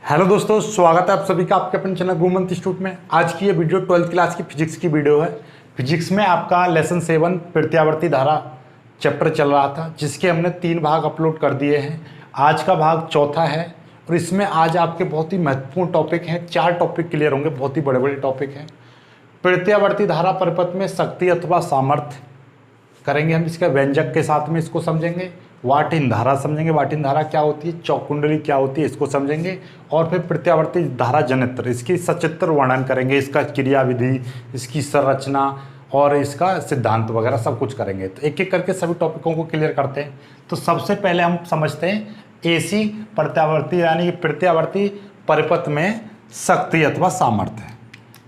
Hello दोस्तों, स्वागत है आप सभी का आपके अपने चैनल गुरुमंत्र इंस्टीट्यूट में। आज की ये वीडियो 12th क्लास की फिजिक्स की वीडियो है। फिजिक्स में आपका लेसन 7 प्रत्यावर्ती धारा चैप्टर चल रहा था, जिसके हमने 3 भाग अपलोड कर दिए हैं। आज का भाग चौथा है और इसमें आज आपके बहुत ही महत्वपूर्ण टॉपिक हैं। 4 टॉपिक क्लियर होंगे, बहुत ही बड़े बड़े टॉपिक हैं। प्रत्यावर्ती धारा परिपथ में शक्ति अथवा सामर्थ्य करेंगे हम, इसके व्यंजक के साथ में इसको समझेंगे। वाट इन धारा समझेंगे, वाट इन धारा क्या होती है, चौक कुंडली क्या होती है, इसको समझेंगे। और फिर प्रत्यावर्ती धारा जनित्र, इसकी सचित्र वर्णन करेंगे, इसका क्रियाविधि, इसकी संरचना और इसका सिद्धांत वगैरह सब कुछ करेंगे। तो एक एक करके सभी टॉपिकों को क्लियर करते हैं। तो सबसे पहले हम समझते हैं एसी प्रत्यावर्ती यानी प्रत्यावर्ती परिपथ में शक्ति अथवा सामर्थ्य।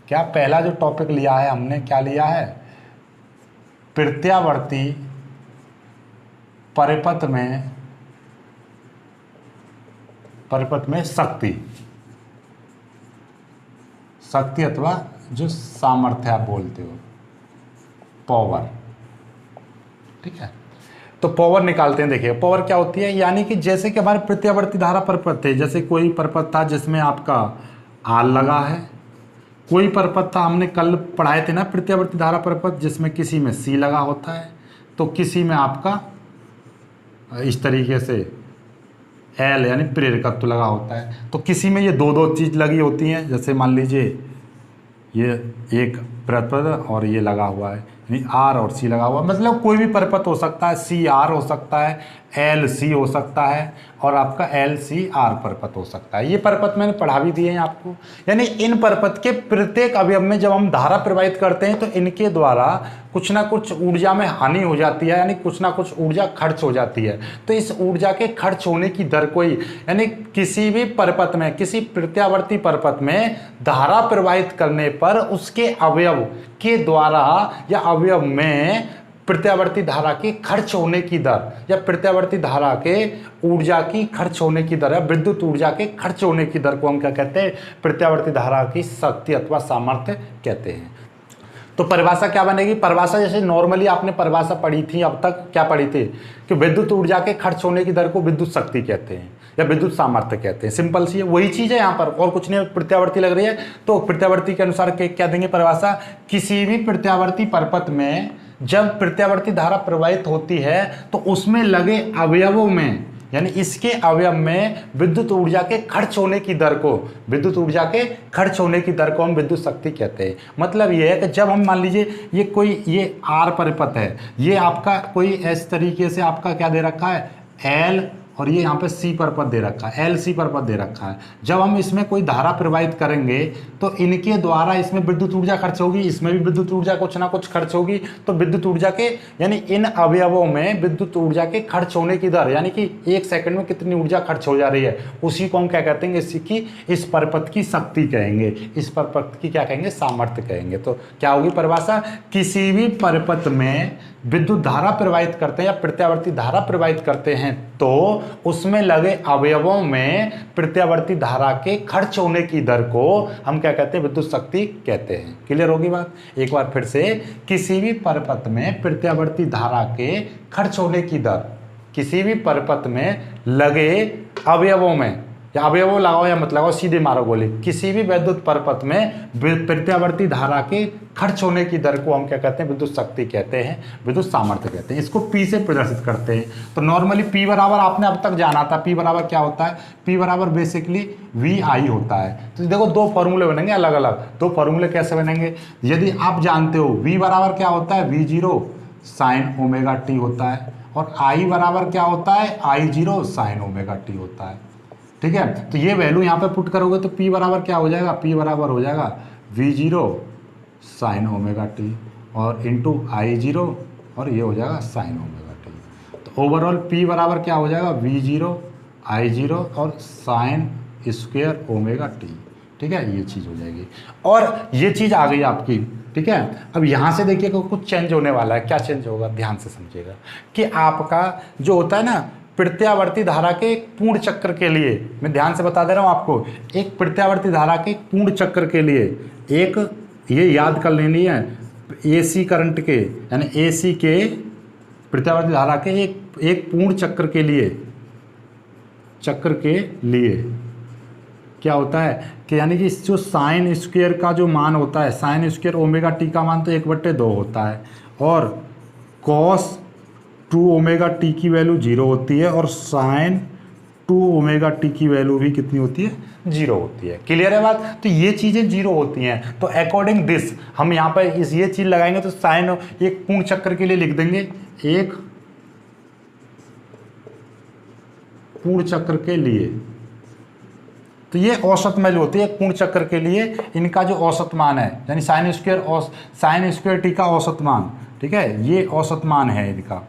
क्या पहला जो टॉपिक लिया है हमने, क्या लिया है, प्रत्यावर्ती परिपथ में शक्ति अथवा जो सामर्थ्य आप बोलते हो, पावर। ठीक है, तो पावर निकालते हैं। देखिए पावर क्या होती है, यानी कि जैसे कि हमारे प्रत्यावर्ती धारा परिपथ थे, जैसे कोई परिपथ था जिसमें आपका आल लगा है, कोई परिपथ था हमने कल पढ़ाए थे ना प्रत्यावर्ती धारा परिपथ, जिसमें किसी में सी लगा होता है तो किसी में आपका इस तरीके से एल यानी प्रेरकत्व लगा होता है। तो किसी में ये दो दो चीज़ लगी होती हैं, जैसे मान लीजिए ये एक परिपथ और ये लगा हुआ है, यानी आर और सी लगा हुआ है। मतलब कोई भी परिपथ हो सकता है, सी आर हो सकता है, एल सी हो सकता है और आपका एल सी आर परिपथ हो सकता है। ये परिपथ मैंने पढ़ा भी दिए हैं आपको। यानी इन परिपथ के प्रत्येक अवयव में जब हम धारा प्रवाहित करते हैं तो इनके द्वारा कुछ ना कुछ ऊर्जा में हानि हो जाती है, यानी कुछ ना कुछ ऊर्जा खर्च हो जाती है। तो इस ऊर्जा के खर्च होने की दर को ही, यानी किसी भी परिपथ में, किसी प्रत्यावर्ती परिपथ में धारा प्रवाहित करने पर उसके अवयव के द्वारा या अवयव में प्रत्यावर्ती धारा की खर्च होने की दर या प्रत्यावर्ती धारा के ऊर्जा की खर्च होने की दर या विद्युत ऊर्जा के खर्च होने की दर को हम क्या कहते हैं, प्रत्यावर्ती धारा की शक्ति अथवा सामर्थ्य कहते हैं। तो परिभाषा क्या बनेगी, परिभाषा जैसे नॉर्मली आपने परिभाषा पढ़ी थी, अब तक क्या पढ़ी थी कि विद्युत ऊर्जा के खर्च होने की दर को विद्युत शक्ति कहते हैं या विद्युत सामर्थ्य कहते हैं। सिंपल सी है, वही चीज़ है यहाँ पर, और कुछ नहीं। प्रत्यावर्ती लग रही है तो प्रत्यावर्ती के अनुसार क्या देंगे परिभाषा, किसी भी प्रत्यावर्ती परिपथ में जब प्रत्यावर्ती धारा प्रवाहित होती है तो उसमें लगे अवयवों में, यानी इसके अवयव में विद्युत ऊर्जा के खर्च होने की दर को, विद्युत ऊर्जा के खर्च होने की दर को हम विद्युत शक्ति कहते हैं। मतलब ये है कि जब हम मान लीजिए ये आर परिपथ है, ये आपका कोई इस तरीके से आपका क्या दे रखा है, एल, और ये यहाँ पे सी परिपथ दे रखा है, एल सी परिपथ दे रखा है। जब हम इसमें कोई धारा प्रवाहित करेंगे तो इनके द्वारा इसमें विद्युत ऊर्जा खर्च होगी, इसमें भी विद्युत ऊर्जा कुछ ना कुछ खर्च होगी। तो विद्युत ऊर्जा के, यानी इन अवयवों में विद्युत ऊर्जा के खर्च होने की दर, यानी कि 1 सेकंड में कितनी ऊर्जा खर्च हो जा रही है, उसी को हम क्या कहते हैं, इस परिपथ की शक्ति कहेंगे, इस परिपथ की क्या कहेंगे, सामर्थ्य कहेंगे। तो क्या होगी परिभाषा, किसी भी परिपथ में विद्युत धारा प्रवाहित करते हैं या प्रत्यावर्ती धारा प्रवाहित करते हैं तो उसमें लगे अवयवों में प्रत्यावर्ती धारा के खर्च होने की दर को हम क्या कहते हैं, विद्युत शक्ति कहते हैं। क्लियर होगी बात। एक बार फिर से, किसी भी परिपथ में प्रत्यावर्ती धारा के खर्च होने की दर, किसी भी परिपथ में लगे अवयवों में, या अवयवों लगाओ या मत लगाओ, सीधे मारो गोली, किसी भी विद्युत परिपथ में प्रत्यावर्ती धारा के खर्च होने की दर को हम क्या कहते हैं, विद्युत शक्ति कहते हैं, विद्युत सामर्थ्य कहते हैं। इसको P से प्रदर्शित करते हैं। तो नॉर्मली P बराबर आपने अब तक जाना था, P बराबर क्या होता है, P बराबर बेसिकली VI होता है। तो देखो दो फॉर्मूले बनेंगे अलग अलग। दो फॉर्मूले कैसे बनेंगे, यदि आप जानते हो V बराबर क्या होता है, V0 साइन ओमेगा टी होता है, और I बराबर क्या होता है, I0 साइन ओमेगा टी होता है। ठीक है, तो ये वैल्यू यहाँ पे पुट करोगे तो P बराबर क्या हो जाएगा, P बराबर हो जाएगा V0 साइन ओमेगा टी और इंटू I0 और ये हो जाएगा साइन ओमेगा टी। तो ओवरऑल P बराबर क्या हो जाएगा, V0 I0 और साइन स्क्वायर ओमेगा टी। ठीक है, ये चीज़ हो जाएगी और ये चीज़ आ गई आपकी। ठीक है, अब यहाँ से देखिए कुछ चेंज होने वाला है। क्या चेंज होगा, ध्यान से समझिएगा कि आपका जो होता है ना प्रत्यावर्ती धारा के एक पूर्ण चक्र के लिए, मैं ध्यान से बता दे रहा हूँ आपको, एक प्रत्यावर्ती धारा के पूर्ण चक्र के लिए एक ये याद कर लेनी है, AC करंट के, यानी AC के प्रत्यावर्ती धारा के एक पूर्ण चक्र के लिए क्या होता है कि यानी कि जो साइन स्क्वायर का जो मान होता है, साइन स्क्वायर ओमेगा टी का मान तो 1/2 होता है, और कॉस 2 ओमेगा टी की वैल्यू 0 होती है, और साइन 2 ओमेगा टी की वैल्यू भी कितनी होती है, 0 होती है। क्लियर है बात? तो ये चीज़ें 0 होती हैं। तो अकॉर्डिंग दिस हम यहाँ पर इस ये चीज़ लगाएंगे तो साइन एक पूर्ण चक्र के लिए लिख देंगे, एक पूर्ण चक्र के लिए, तो ये औसत वैल्यू होती है एक पूर्ण चक्र के लिए, इनका जो औसत मान है, यानी साइन स्क्वायर टी का औसत मान, ठीक है, ये औसत मान है इनका।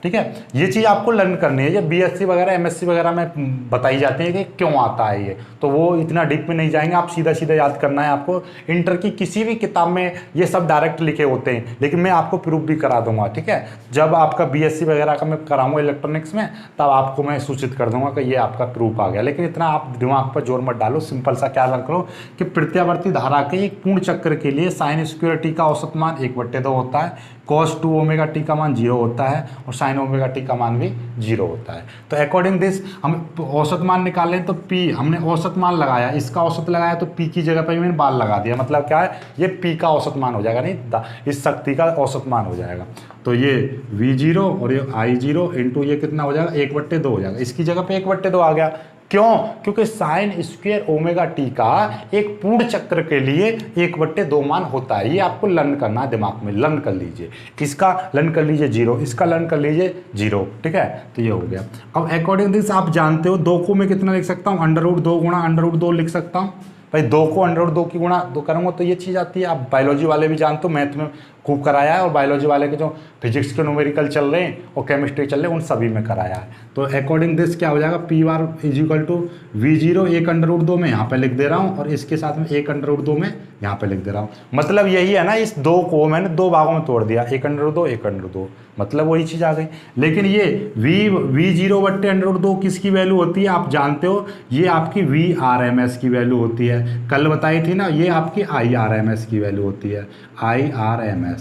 ठीक है, ये चीज़ आपको लर्न करनी है। ये बीएससी वगैरह एमएससी वगैरह में बताई जाती है कि क्यों आता है ये, तो वो इतना डीप में नहीं जाएंगे, आप सीधा सीधा याद करना है आपको। इंटर की किसी भी किताब में ये सब डायरेक्ट लिखे होते हैं, लेकिन मैं आपको प्रूफ भी करा दूंगा। ठीक है, जब आपका बीएससी वगैरह का मैं कराऊंगा इलेक्ट्रॉनिक्स में, तब आपको मैं सूचित कर दूंगा कि ये आपका प्रूफ आ गया। लेकिन इतना आप दिमाग पर जोर मत डालो, सिंपल सा क्या रख लो कि प्रत्यावर्ती धारा के एक पूर्ण चक्र के लिए साइन स्क्वायर टी का औसत मान 1/2 होता है, cos 2 ओमेगा टी का मान 0 होता है, और साइन ओमेगा टी का मान भी 0 होता है। तो अकॉर्डिंग दिस हम औसत मान निकालें तो p, हमने औसत मान लगाया, इसका औसत लगाया तो p की जगह पर मैंने बाल लगा दिया, मतलब क्या है, ये p का औसत मान हो जाएगा, नहीं इस शक्ति का औसत मान हो जाएगा। तो ये V0 और ये I0 इंटू ये कितना हो जाएगा, 1/2 हो जाएगा, इसकी जगह पे 1/2 आ गया। क्यों? क्योंकि साइन स्क्वायर ओमेगा टी का एक पूर्ण चक्र के लिए 1/2 मान होता है। ये आपको लर्न करना है, दिमाग में लर्न कर लीजिए। इसका लर्न कर लीजिए 0, इसका लर्न कर लीजिए 0। ठीक है, तो ये हो गया। अब अकॉर्डिंग दिस आप जानते हो 2 को मैं कितना लिख सकता हूँ, √2 गुणा √2 लिख सकता हूँ। भाई 2 को √2 की गुणा 2 करूँगा तो ये चीज़ आती है। आप बायोलॉजी वाले भी जानते हो, मैथ में खूब कराया है, और बायोलॉजी वाले के जो फिजिक्स के न्यूमेरिकल चल रहे हैं और केमिस्ट्री चल रहे हैं उन सभी में कराया है। तो अकॉर्डिंग दिस क्या हो जाएगा, P bar is equal to V0 1/2 में यहाँ पे लिख दे रहा हूँ, और इसके साथ में 1/2 में यहाँ पे लिख दे रहा हूँ। मतलब यही है ना, इस 2 को मैंने 2 भागों में तोड़ दिया, 1/2 1/2, मतलब वही चीज़ आ गई। लेकिन ये V0/√2 किसकी वैल्यू होती है आप जानते हो, ये आपकी VRMS की वैल्यू होती है। कल बताई थी ना, ये आपकी IRMS की वैल्यू होती है, IRMS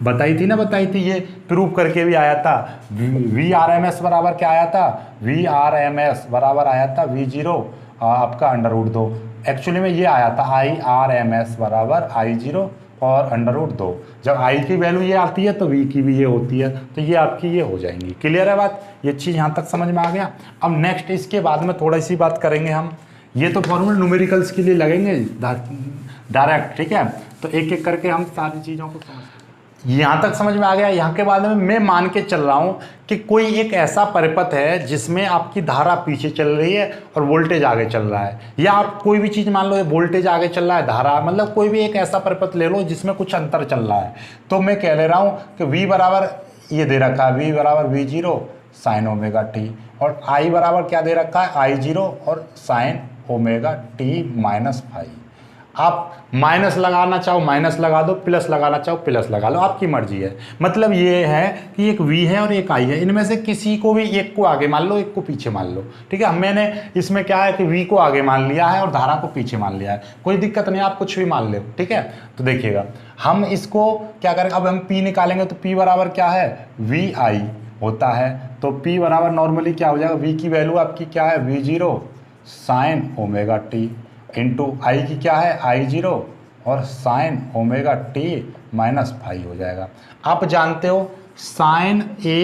बताई थी ना, बताई थी, ये प्रूव करके भी आया था। VRMS बराबर क्या आया था, VRMS बराबर आया था V0 आपका √2। एक्चुअली में ये आया था IRMS बराबर I0 और √2। जब I की वैल्यू ये आती है तो V की भी ये होती है, तो ये आपकी ये हो जाएंगी। क्लियर है बात? ये चीज़ यहाँ तक समझ में आ गया। अब नेक्स्ट इसके बाद में थोड़ी सी बात करेंगे हम, ये तो फॉर्मूला न्यूमेरिकल्स के लिए लगेंगे डायरेक्ट। ठीक है, तो एक एक करके हम सारी चीज़ों को यहाँ तक समझ में आ गया। यहाँ के बाद में मैं मान के चल रहा हूँ कि कोई एक ऐसा परिपथ है जिसमें आपकी धारा पीछे चल रही है और वोल्टेज आगे चल रहा है, या आप कोई भी चीज़ मान लो, वोल्टेज आगे चल रहा है, धारा, मतलब कोई भी एक ऐसा परिपथ ले लो जिसमें कुछ अंतर चल रहा है। तो मैं कह ले रहा हूँ कि V बराबर ये दे रखा है, V बराबर V0 साइन ओमेगा टी, और I बराबर क्या दे रखा है, I0 और साइन ओमेगा टी -φ। आप माइनस लगाना चाहो माइनस लगा दो, प्लस लगाना चाहो प्लस लगा लो, आपकी मर्जी है। मतलब ये है कि एक V है और एक I है, इनमें से किसी को भी एक को आगे मान लो, एक को पीछे मान लो। ठीक है, मैंने इसमें क्या है कि V को आगे मान लिया है और धारा को पीछे मान लिया है, कोई दिक्कत नहीं, आप कुछ भी मान लो। ठीक है, तो देखिएगा हम इसको क्या करेंगे, अब हम P निकालेंगे तो P बराबर क्या है, VI होता है। तो P बराबर नॉर्मली क्या हो जाएगा, V की वैल्यू आपकी क्या है, V0 sign omega t into I की क्या है, I0 और साइन ओमेगा टी -φ हो जाएगा। आप जानते हो साइन A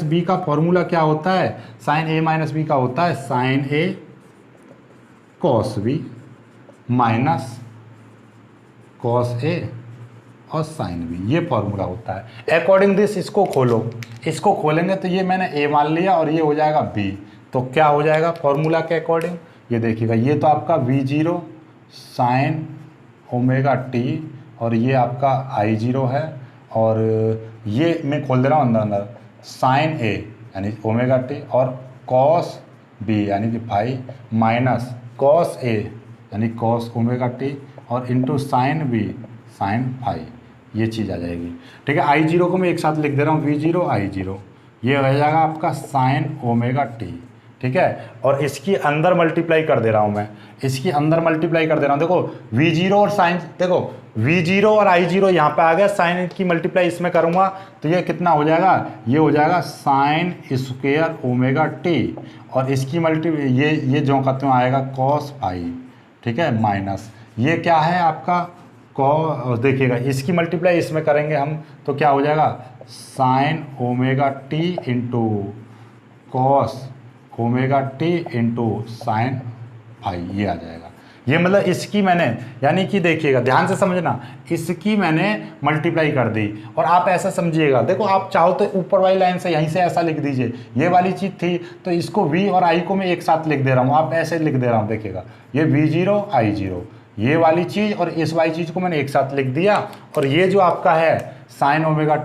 - B का फॉर्मूला क्या होता है, साइन A - B का होता है sine A cos B minus cos A और साइन B, ये फॉर्मूला होता है। अकॉर्डिंग दिस इसको खोलो, इसको खोलेंगे तो ये मैंने A मान लिया और ये हो जाएगा B, तो क्या हो जाएगा फॉर्मूला के अकॉर्डिंग, ये देखिएगा, ये तो आपका V0 साइन ओमेगा टी और ये आपका I0 है, और ये मैं खोल दे रहा हूँ अंदर अंदर, साइन A यानी ओमेगा टी और कॉस B यानी कि फाई माइनस कॉस A यानी कॉस ओमेगा टी और into sine B sine phi, ये चीज़ आ जाएगी। ठीक है, I0 को मैं एक साथ लिख दे रहा हूँ, V0 I0, ये हो जाएगा आपका साइन ओमेगा टी। ठीक है, और इसकी अंदर मल्टीप्लाई कर दे रहा हूँ मैं, इसकी अंदर मल्टीप्लाई कर दे रहा हूँ। देखो V0 और साइन, देखो V0 और I0 यहाँ पे आ गया, साइन की मल्टीप्लाई इसमें करूँगा तो ये कितना हो जाएगा, ये हो जाएगा साइन स्क्वायर ओमेगा टी, और इसकी ये जो कहते हैं आएगा कॉस फाई ठीक है, माइनस ये क्या है आपका देखिएगा इसकी मल्टीप्लाई इसमें करेंगे हम तो क्या हो जाएगा sine omega t into cos omega t into sine phi, ये आ जाएगा। ये मतलब इसकी मैंने यानी कि देखिएगा ध्यान से समझना, इसकी मैंने मल्टीप्लाई कर दी और आप ऐसा समझिएगा, देखो आप चाहो तो ऊपर वाली लाइन से यहीं से ऐसा लिख दीजिए, ये वाली चीज़ थी तो इसको v और i को मैं एक साथ लिख दे रहा हूँ, आप ऐसे लिख दे रहा हूँ, देखिएगा ये v0 i0, ये वाली चीज़ और इस वाली चीज़ को मैंने एक साथ लिख दिया और ये जो आपका है साइन ओमेगा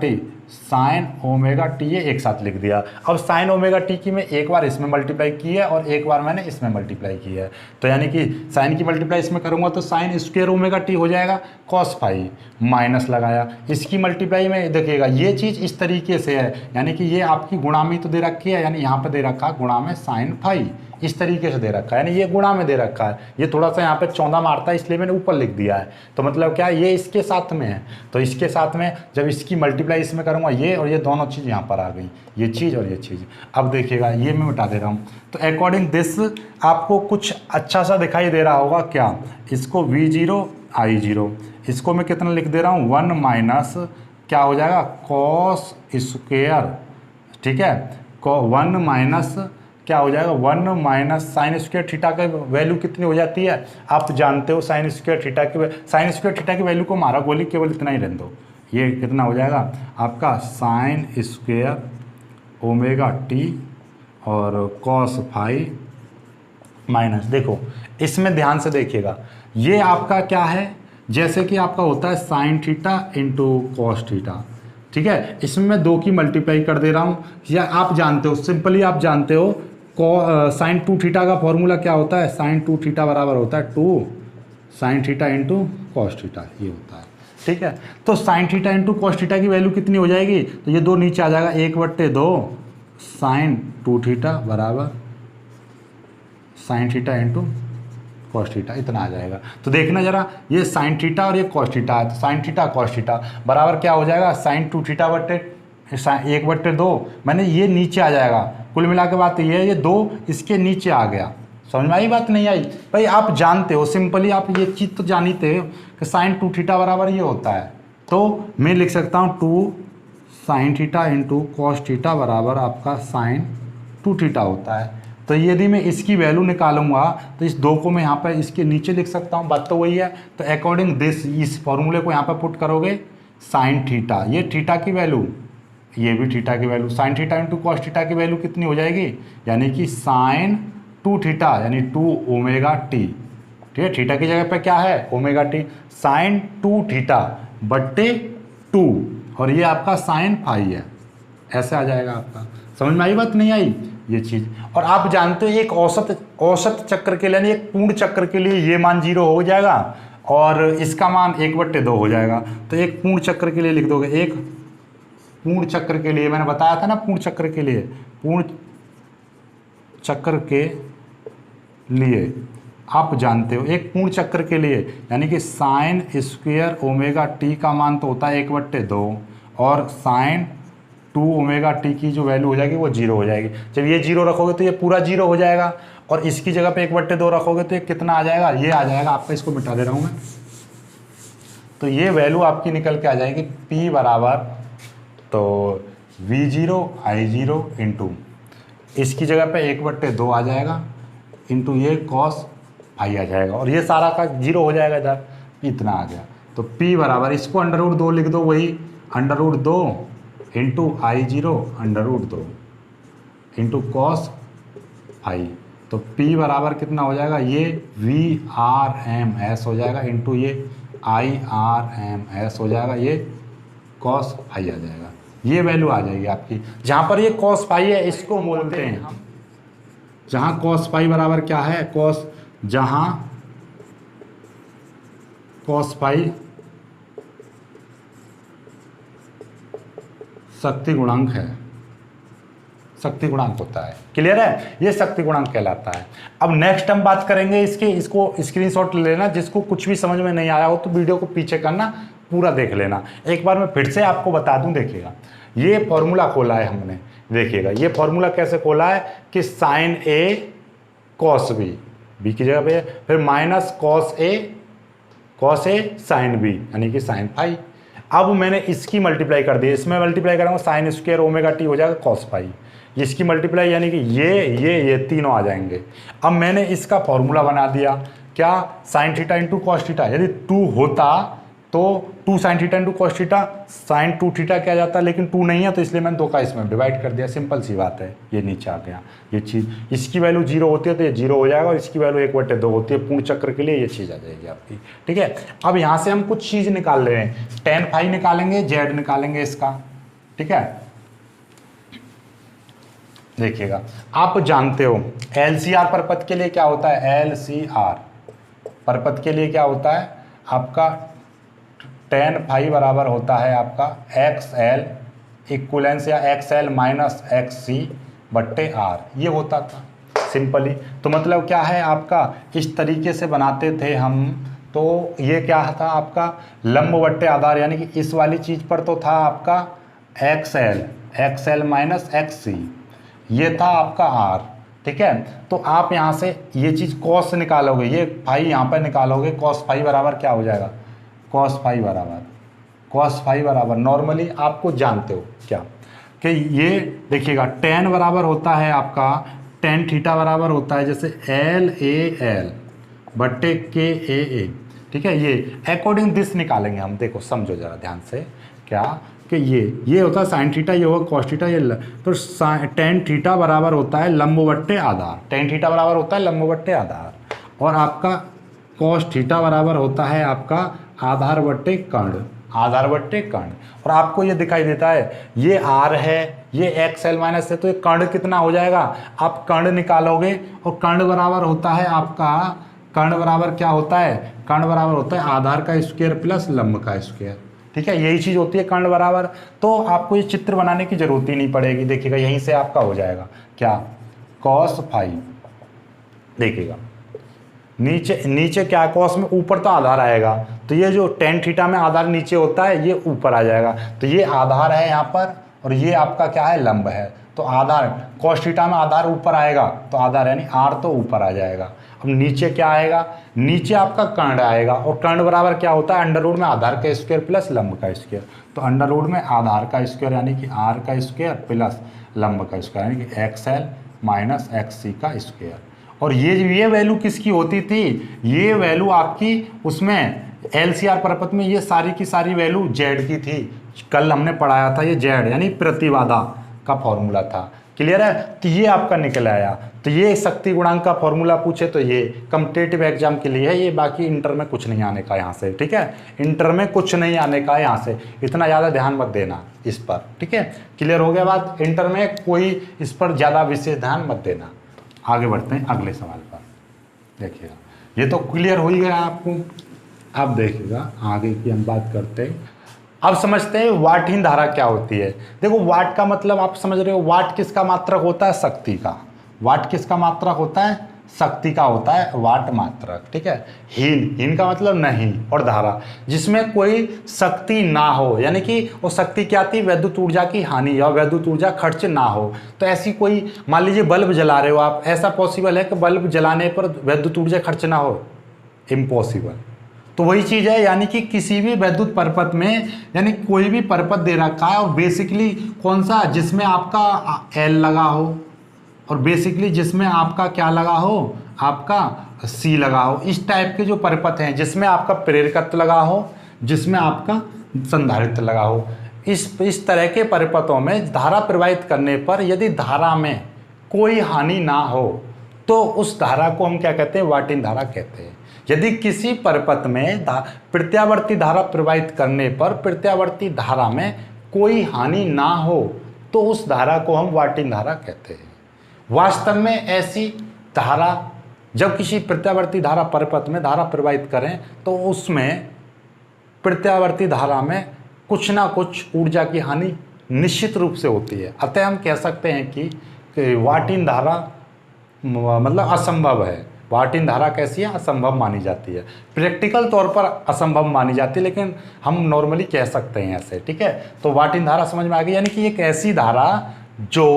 टी ये एक साथ लिख दिया। अब साइन ओमेगा टी की मैं एक बार इसमें मल्टीप्लाई की है और एक बार मैंने इसमें मल्टीप्लाई की है, तो यानी कि साइन की मल्टीप्लाई इसमें करूंगा तो साइन स्क्वायर ओमेगा टी हो जाएगा कॉस फाई, माइनस लगाया इसकी मल्टीप्लाई में, देखिएगा ये चीज़ इस तरीके से है, यानी कि ये आपकी गुणा में तो दे रखी है, यानी यहाँ पर दे रखा है गुणा में साइन फाई, इस तरीके से दे रखा है, यानी ये गुणा में दे रखा है, ये थोड़ा सा यहाँ पे चौंधा मारता है इसलिए मैंने ऊपर लिख दिया है, तो मतलब क्या ये इसके साथ में है, तो इसके साथ में जब इसकी मल्टीप्लाई इसमें करूँगा ये और ये दोनों चीज़ यहाँ पर आ गई, ये चीज़ और ये चीज़। अब देखिएगा ये मैं मिटा दे रहा हूँ, तो अकॉर्डिंग दिस आपको कुछ अच्छा सा दिखाई दे रहा होगा क्या, इसको v0 i0, इसको मैं कितना लिख दे रहा हूँ 1 माइनस क्या हो जाएगा कॉस स्क्वायर, ठीक है 1 माइनस क्या हो जाएगा 1 माइनस साइन स्क्वायर थीटा का वैल्यू कितनी हो जाती है आप जानते हो, साइन स्क्वायर थीटा की वैल्यू को मारा गोली केवल इतना ही रहने दो, ये कितना हो जाएगा आपका साइन स्क्वायर ओमेगा टी और कॉस फाई माइनस, देखो इसमें ध्यान से देखिएगा ये आपका क्या है, जैसे कि आपका होता है sign theta into cos theta, ठीक है, इसमें मैं 2 की मल्टीप्लाई कर दे रहा हूँ, या आप जानते हो सिंपली आप जानते हो साइन 2 थीटा का फॉर्मूला क्या होता है, साइन 2 थीटा बराबर होता है 2 sine theta into cos theta, ये होता है, ठीक है। तो sign theta into cos theta की वैल्यू कितनी हो जाएगी, तो ये 2 नीचे आ जाएगा 1/2 साइन 2 थीटा बराबर sign theta into cos theta, इतना आ जाएगा। तो देखना जरा ये साइन थीटा और ये कॉस थीटा है, तो साइन थीटा कॉस थीटा बराबर क्या हो जाएगा साइन 2 थीटा बटे 1/2, मैंने ये नीचे आ जाएगा, कुल मिला के बात ये है, ये 2 इसके नीचे आ गया, समझ में आई बात नहीं आई भाई, आप जानते हो सिंपली आप ये चीज़ तो जानते हो कि साइन 2 थीटा बराबर ये होता है, तो मैं लिख सकता हूँ 2 sine theta into cos theta बराबर आपका साइन 2 थीटा होता है। तो यदि मैं इसकी वैल्यू निकालूंगा तो इस 2 को मैं यहाँ पर इसके नीचे लिख सकता हूँ, बात तो वही है। तो अकॉर्डिंग दिस इस फॉर्मूले को यहाँ पर पुट करोगे साइन थीटा, ये थीटा की वैल्यू, ये भी थीटा की value, sign theta into cos theta की वैल्यू कितनी हो जाएगी, यानी कि साइन 2 थीटा यानी 2 ओमेगा टी, ठीक है, थीटा की जगह पे क्या है ओमेगा टी, साइन 2 थीटा बट्टे 2 और ये आपका साइन फाई है, ऐसे आ जाएगा आपका, समझ में आई बात नहीं आई ये चीज़। और आप जानते हो एक औसत चक्र के लिए यानी एक पूर्ण चक्र के लिए ये मान 0 हो जाएगा और इसका मान 1/2 हो जाएगा, तो एक पूर्ण चक्र के लिए लिख दोगे, एक पूर्ण चक्र के लिए मैंने बताया था ना, पूर्ण चक्र के लिए, पूर्ण चक्र के लिए आप जानते हो एक पूर्ण चक्र के लिए यानी कि साइन स्क्वायर ओमेगा टी का मान तो होता है 1/2 और साइन 2 ओमेगा टी की जो वैल्यू हो जाएगी वो 0 हो जाएगी। जब ये 0 रखोगे तो ये पूरा 0 हो जाएगा और इसकी जगह पे 1/2 रखोगे तो ये कितना आ जाएगा, ये आ जाएगा आपका, इसको मिटा दे रहा हूँ मैं, तो ये वैल्यू आपकी निकल के आ जाएगी P बराबर तो v0 i0 इंटू इसकी जगह पे 1/2 आ जाएगा इंटू ये कॉस फाई आ जाएगा और ये सारा का 0 हो जाएगा इधर, इतना आ गया। तो P बराबर इसको √2 लिख दो, वही √2 into i0 √2 into cos phi, तो P बराबर कितना हो जाएगा, ये VRMS हो जाएगा इंटू ये IRMS हो जाएगा, ये कॉस फाई आ जाएगा, ये वैल्यू आ जाएगी आपकी। जहाँ पर ये कॉस फाई है इसको बोलते हैं हम, जहाँ कॉस फाई बराबर क्या है, कॉस, जहाँ कॉस फाई शक्ति गुणांक है, शक्ति गुणांक होता है, क्लियर है, ये शक्ति गुणांक कहलाता है। अब नेक्स्ट हम बात करेंगे इसके, इसको स्क्रीनशॉट लेना, जिसको कुछ भी समझ में नहीं आया हो तो वीडियो को पीछे करना, पूरा देख लेना। एक बार मैं फिर से आपको बता दूं, देखिएगा ये फॉर्मूला खोला है हमने, देखिएगा ये फॉर्मूला कैसे खोला है कि साइन ए कॉस बी बी की जगह पे, फिर minus cos A sine B यानी कि साइन फाई। अब मैंने इसकी मल्टीप्लाई कर दी, इसमें मल्टीप्लाई करूँगा साइन स्क्वायर ओमेगा टी हो जाएगा कॉस फाई, इसकी मल्टीप्लाई यानी कि ये तीनों आ जाएंगे। अब मैंने इसका फॉर्मूला बना दिया, क्या, sine theta into cos theta. यदि 2 होता तो 2 sine theta into cos theta, sine 2 theta क्या जाता, लेकिन 2 नहीं है तो इसलिए मैंने 2 का इसमें डिवाइड कर दिया, सिंपल सी बात है। ये नीचे आ गया ये चीज़, इसकी वैल्यू 0 होती है तो ये 0 हो जाएगा, और इसकी वैल्यू 1/2 होती है, पूर्ण चक्र के लिए ये चीज़ आ जाएगी आपकी। ठीक है, अब यहाँ से हम कुछ चीज़ निकाल रहे हैं, tan फाई निकालेंगे, जेड निकालेंगे इसका। ठीक है, देखिएगा, आप जानते हो LCR परपथ के लिए क्या होता है, LCR परपथ के लिए क्या होता है आपका, tan फाई बराबर होता है आपका XL इक्वलेंस या XL माइनस XC बट्टे R, ये होता था सिंपली। तो मतलब क्या है आपका, इस तरीके से बनाते थे हम, तो ये क्या था आपका लंब बट्टे आधार, यानी कि इस वाली चीज़ पर तो था आपका XL माइनस XC, ये था आपका R। ठीक है, तो आप यहाँ से ये चीज़ कॉस निकालोगे, ये फाई यहाँ पर निकालोगे, कॉस फाई बराबर क्या हो जाएगा, कॉस फाई बराबर नॉर्मली आपको जानते हो क्या कि ये देखिएगा tan बराबर होता है आपका, tan थीटा बराबर होता है जैसे LAL बट्टे KAA। ठीक है, ये अकॉर्डिंग दिस निकालेंगे हम, देखो समझो जरा ध्यान से, क्या कि ये होता है साइन थीटा, ये होगा कॉस थीटा, ये तो tan थीटा बराबर होता है लंब बट्टे आधार, tan थीटा बराबर होता है लंब बट्टे आधार, और आपका कॉस थीटा बराबर होता है आपका आधार बट्टे कर्ण, और आपको ये दिखाई देता है ये R है, ये XL माइनस है, तो ये कर्ण कितना हो जाएगा, आप कर्ण निकालोगे, और कर्ण बराबर होता है आपका, कर्ण बराबर क्या होता है, कर्ण बराबर होता है आधार का स्क्वायर प्लस लंब का स्क्वायर। ठीक है, यही चीज़ होती है कर्ण बराबर। तो आपको ये चित्र बनाने की जरूरत ही नहीं पड़ेगी, देखिएगा यहीं से आपका हो जाएगा क्या, कॉस फाई। देखिएगा नीचे क्या, कॉस में ऊपर तो आधार आएगा, तो ये जो tan थीटा में आधार नीचे होता है ये ऊपर आ जाएगा, तो ये आधार है यहाँ पर, और ये आपका क्या है, लंब है, तो आधार कॉस थीटा में आधार ऊपर आएगा, तो आधार यानी R तो ऊपर आ जाएगा। अब नीचे क्या आएगा, नीचे आपका कर्ण आएगा, और कर्ण बराबर क्या होता है, अंडर रूट में आधार का स्क्वायर प्लस लंब का स्क्वायर, तो अंडर रूट में आधार का स्क्वायर यानी कि R का स्क्वायर प्लस लंब का स्क्वायर यानी कि XL माइनस XC का स्क्वायर। और ये वैल्यू किसकी होती थी, ये वैल्यू आपकी उसमें LCR परपथ में ये सारी की सारी वैल्यू Z की थी, कल हमने पढ़ाया था, ये Z यानी प्रतिबाधा का फॉर्मूला था। क्लियर है, तो ये आपका निकल आया, तो ये शक्ति गुणांक का फॉर्मूला पूछे तो ये कॉम्पिटिटिव एग्जाम के लिए है, ये बाकी इंटर में कुछ नहीं आने का यहाँ से। ठीक है, इंटर में कुछ नहीं आने का यहाँ से, इतना ज़्यादा ध्यान मत देना इस पर। ठीक है, क्लियर हो गया बात, इंटर में कोई इस पर ज़्यादा विशेष ध्यान मत देना। आगे बढ़ते हैं अगले सवाल पर, देखिएगा ये तो क्लियर हो ही गया आपको। अब देखिएगा आगे की हम बात करते हैं, अब समझते हैं वाटहीन धारा क्या होती है। देखो वाट का मतलब आप समझ रहे हो, वाट किसका मात्रक होता है, शक्ति का। वाट किसका मात्रक होता है, शक्ति का होता है वाट मात्रक। ठीक है, हीन का मतलब नहीं, और धारा जिसमें कोई शक्ति ना हो, यानी कि वो शक्ति क्या थी, विद्युत ऊर्जा की हानि या विद्युत ऊर्जा खर्च ना हो। तो ऐसी कोई, मान लीजिए बल्ब जला रहे हो आप, ऐसा पॉसिबल है कि बल्ब जलाने पर विद्युत ऊर्जा खर्च ना हो, इम्पॉसिबल। तो वही चीज़ है, यानी कि किसी भी विद्युत परपथ में, यानी कोई भी परपथ दे रखा है, और बेसिकली कौन सा, जिसमें आपका L लगा हो, और बेसिकली जिसमें आपका क्या लगा हो, आपका C लगा हो, इस टाइप के जो परपथ हैं, जिसमें आपका प्रेरकत्व लगा हो, जिसमें आपका संधारित्र लगा हो, इस तरह के परपथों में धारा प्रवाहित करने पर यदि धारा में कोई हानि ना हो तो उस धारा को हम क्या कहते हैं, वाटहीन धारा कहते हैं। यदि किसी परपथ में प्रत्यावर्ती धारा प्रवाहित करने पर प्रत्यावर्ती धारा में कोई हानि ना हो तो उस धारा को हम वाटहीन धारा कहते हैं। वास्तव में ऐसी धारा, जब किसी प्रत्यावर्ती धारा परपथ में धारा प्रवाहित करें तो उसमें प्रत्यावर्ती धारा में कुछ ना कुछ ऊर्जा की हानि निश्चित रूप से होती है। अतः हम कह सकते हैं कि वाटहीन धारा मतलब असंभव है। वाटहीन धारा कैसी है, असंभव मानी जाती है, प्रैक्टिकल तौर पर असंभव मानी जाती है, लेकिन हम नॉर्मली कह सकते हैं ऐसे। ठीक है, तो वाटहीन धारा समझ में आ गई, यानी कि एक ऐसी धारा जो